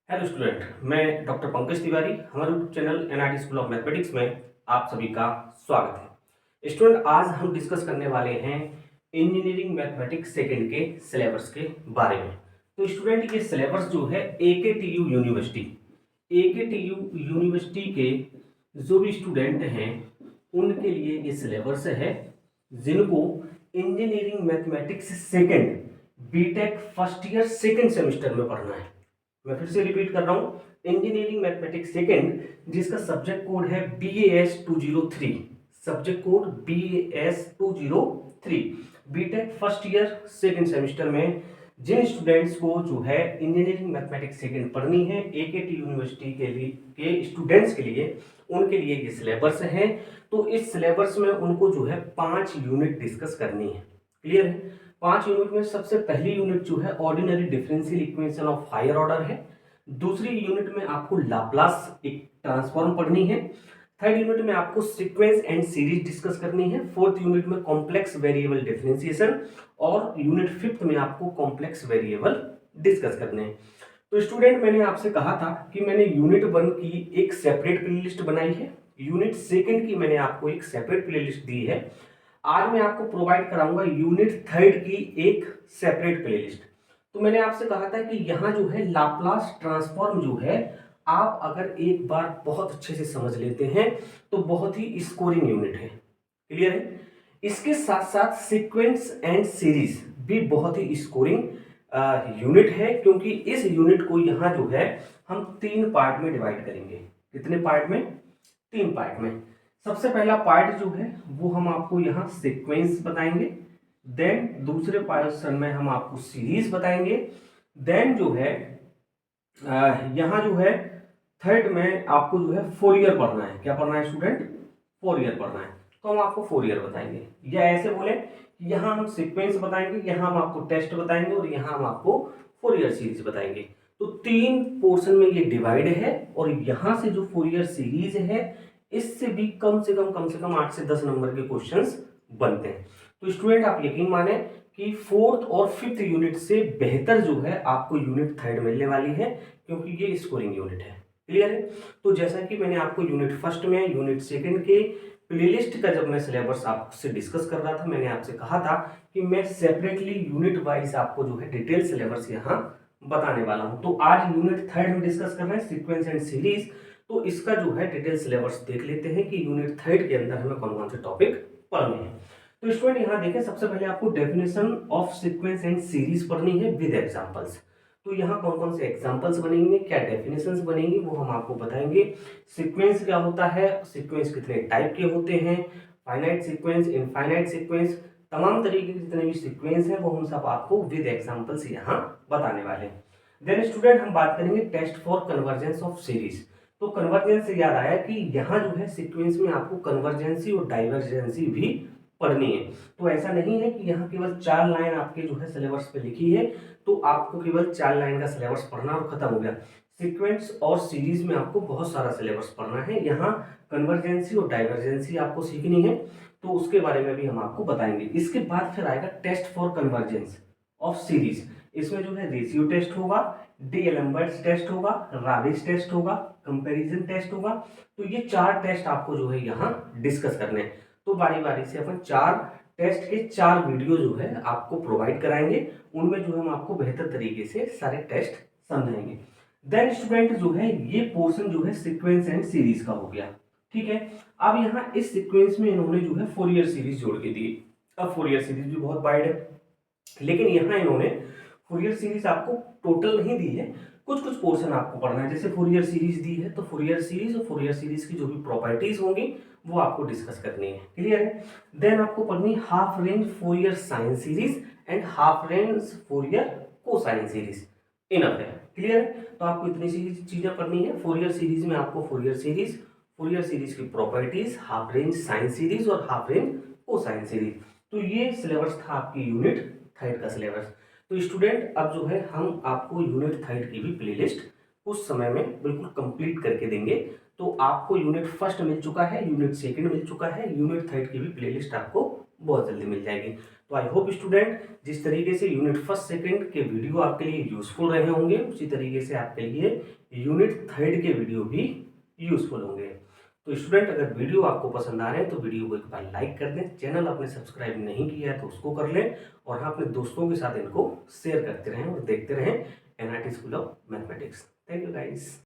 Hello student, मैं doctor Pankaj Tiwari. हमारे YouTube channel NRT school of mathematics में आप सभी का स्वागत है। स्टूडेंट, आज हम डिस्कस करने वाले हैं इंजीनियरिंग मैथमेटिक्स सेकंड के सिलेबस के बारे में। तो स्टूडेंट, ये सिलेबस जो है एकेटीयू यूनिवर्सिटी के जो भी स्टूडेंट हैं उनके लिए ये सिलेबस है, जिनको engineering mathematics second B Tech first year second semester में पढ़ना है। मैं फिर से रिपीट कर रहा हूं, इंजीनियरिंग मैथमेटिक्स सेकंड, जिसका सब्जेक्ट कोड है BAS 203, subject code BAS 203, B Tech first year second semester में जिन स्टूडेंट्स को जो है इंजीनियरिंग मैथमेटिक्स सेकंड पढ़नी है AKT यूनिवर्सिटी के लिए के स्टूडेंट्स के लिए, उनके लिए ये सिलेबस है। तो इस सिलेबस में उनको जो है 5 यूनिट डिस्कस करनी है। क्लियर है? 5 यूनिट में सबसे पहली यूनिट जो है ordinary differential equation of higher order है। दूसरी यूनिट में आपको लाप्लास एक ट्रांसफॉर्म पढ़नी है। थर्ड यूनिट में आपको सीक्वेंस एंड सीरीज डिस्कस करनी है। फोर्थ यूनिट में कॉम्प्लेक्स वेरिएबल डिफरेंशिएशन, और यूनिट फिफ्थ में आपको कॉम्प्लेक्स वेरिएबल डिस्कस करने हैं। तो स्टूडेंट, मैंने आपसे कहा था कि मैंने यूनिट 1 की एक सेपरेट प्लेलिस्ट बनाई है, यूनिट सेकंड की मैंने आपको एक सेपरेट प्लेलिस्ट दी है। आज मैं आपको प्रोवाइड कराऊंगा यूनिट थर्ड की एक सेपरेट प्लेलिस्ट। तो मैंने आपसे कहा था कि यहाँ जो है लाप्लास ट्रांसफॉर्म जो है, आप अगर एक बार बहुत अच्छे से समझ लेते हैं तो बहुत ही स्कोरिंग यूनिट है। क्लियर है? इसके साथ साथ सीक्वेंस एंड सीरीज भी बहुत ही स्कोरिंग यूनिट है, क्योंकि इस यूनिट को यहाँ जो है हम 3 पार्ट में डिवाइड करेंगे। कितने पार्ट में? 3 पार्ट में। सबसे पहला पार्ट जो है वो हम आपको यहाँ सीक्वेंस बताएंगे, देन दूसरे पोर्शन में हम आपको सीरीज बताएंगे, देन जो है यहाँ जो है थर्ड में आपको जो है फोरियर पढ़ना है। क्या पढ़ना है स्टूडेंट? फोरियर पढ़ना है। तो हम आपको फोरियर बताएंगे, या ऐसे बोले कि यहाँ हम सीक्वेंस बताएंगे, यहाँ हम आपको टेस्ट बताएंगे, और यहाँ हम आपको फोरियर सीरीज बताएंगे। तो 3 पोर्शन में ये डिवाइड है, और यहाँ से जो फोरियर सीरीज है इससे भी कम से कम 8 से 10 नंबर के क्वेश्चंस बनते हैं। तो स्टूडेंट, आप यकीन माने कि फोर्थ और फिफ्थ यूनिट से बेहतर जो है आपको यूनिट थर्ड मिलने वाली है, क्योंकि ये स्कोरिंग यूनिट है। क्लियर है? तो जैसा कि मैंने आपको यूनिट फर्स्ट में यूनिट सेकंड के प्लेलिस्ट का जब मैं सिलेबस आपसे डिस्कस कर रहा था, मैंने आपसे कहा था कि मैं सेपरेटली यूनिट वाइज आपको जो है डिटेल सिलेबस यहाँ बताने वाला हूँ। तो आज यूनिट थर्ड में डिस्कस कर रहे हैं सीक्वेंस एंड सीरीज। तो इसका जो है डिटेल सिलेबस देख लेते हैं कि यूनिट थर्ड के अंदर हमें कौन कौन से टॉपिक पढ़ने हैं। तो स्टूडेंट, यहाँ देखें, सबसे पहले आपको definition of sequence and series पढ़नी है विद एग्जांपल्स। तो यहाँ कौन कौन से एग्जांपल्स बनेंगे, क्या डेफिनेशंस बनेंगी, वो हम आपको बताएंगे। सीक्वेंस क्या होता है, सीक्वेंस कितने टाइप के होते हैं, फाइनाइट सीक्वेंस, इनफाइनाइट सीक्वेंस, तमाम तरीके के जितने भी सीक्वेंस हैं वो हम सब आपको विद एग्जांपल्स यहाँ बताने वाले हैं। देन स्टूडेंट, हम बात करेंगे test for convergence of series. तो कन्वर्जेंस से याद आया कि यहाँ जो है सीक्वेंस में आपको कन्वर्जेंसी और डाइवर्जेंसी भी पढ़नी है। तो ऐसा नहीं है कि यहाँ केवल 4 लाइन आपके जो है सिलेबस पे लिखी है तो आपको केवल 4 लाइन का सिलेबस पढ़ना और खत्म हो गया। सीक्वेंस और सीरीज में आपको बहुत सारा सिलेबस पढ़ना है। यहाँ कन्वर्जेंसी और डाइवर्जेंसी आपको सीखनी है, तो उसके बारे में भी हम आपको बताएंगे। इसके बाद फिर आएगा test for convergence of series. इसमें जो है रेशियो टेस्ट होगा, डी-एलेम्बर्ट्स टेस्ट होगा, राविस टेस्ट होगा, कंपैरिजन टेस्ट होगा। तो ये 4 टेस्ट आपको जो है यहाँ डिस्कस करने हैं। तो बारी बारी से अपन 4 टेस्ट के 4 वीडियो जो है आपको प्रोवाइड कराएंगे, उनमें जो हम आपको बेहतर तरीके से सारे टेस्ट समझाएंगे। देन स्टूडेंट, जो है ये पोर्शन जो है सीक्वेंस एंड सीरीज का हो गया। ठीक है, अब यहाँ इस सीक्वेंस में इन्होंने जो है फोरियर सीरीज जोड़ के दी। अब फोरियर सीरीज भी बहुत वाइड है, लेकिन यहाँ इन्होंने फोरियर सीरीज आपको टोटल नहीं दी है, कुछ कुछ पोर्शन आपको पढ़ना है। जैसे फोरियर सीरीज दी है तो फोरियर सीरीज और फोरियर सीरीज की जो भी प्रॉपर्टीज होंगी वो आपको डिस्कस करनी है। क्लियर है? देन आपको पढ़नी half range Fourier sine series and half range Fourier cosine series. Enough है। क्लियर है? तो आपको इतनी सी चीजें पढ़नी है। फोरियर सीरीज में आपको फोरियर सीरीज की properties, half range sine series और हाफ रेंज कोसाइन सीरीज। तो ये सिलेबस था आपकी यूनिट थर्ड का सिलेबस। तो स्टूडेंट, अब जो है हम आपको यूनिट थर्ड की भी प्लेलिस्ट उस समय में बिल्कुल कंप्लीट करके देंगे। तो आपको यूनिट फर्स्ट मिल चुका है, यूनिट सेकंड मिल चुका है, यूनिट थर्ड की भी प्लेलिस्ट आपको बहुत जल्दी मिल जाएगी। तो आई होप स्टूडेंट जिस तरीके से यूनिट फर्स्ट सेकंड के वीडियो आपके लिए यूजफुल रहे होंगे, उसी तरीके से आपके लिए यूनिट थर्ड के वीडियो भी यूजफुल होंगे। तो स्टूडेंट अगर वीडियो आपको पसंद आ रहे हैं तो वीडियो को एक बार लाइक कर दें, चैनल आपने सब्सक्राइब नहीं किया है तो उसको कर लें, और हाँ अपने दोस्तों के साथ इनको शेयर करते रहें और देखते रहें NIT school of mathematics. Thank you guys.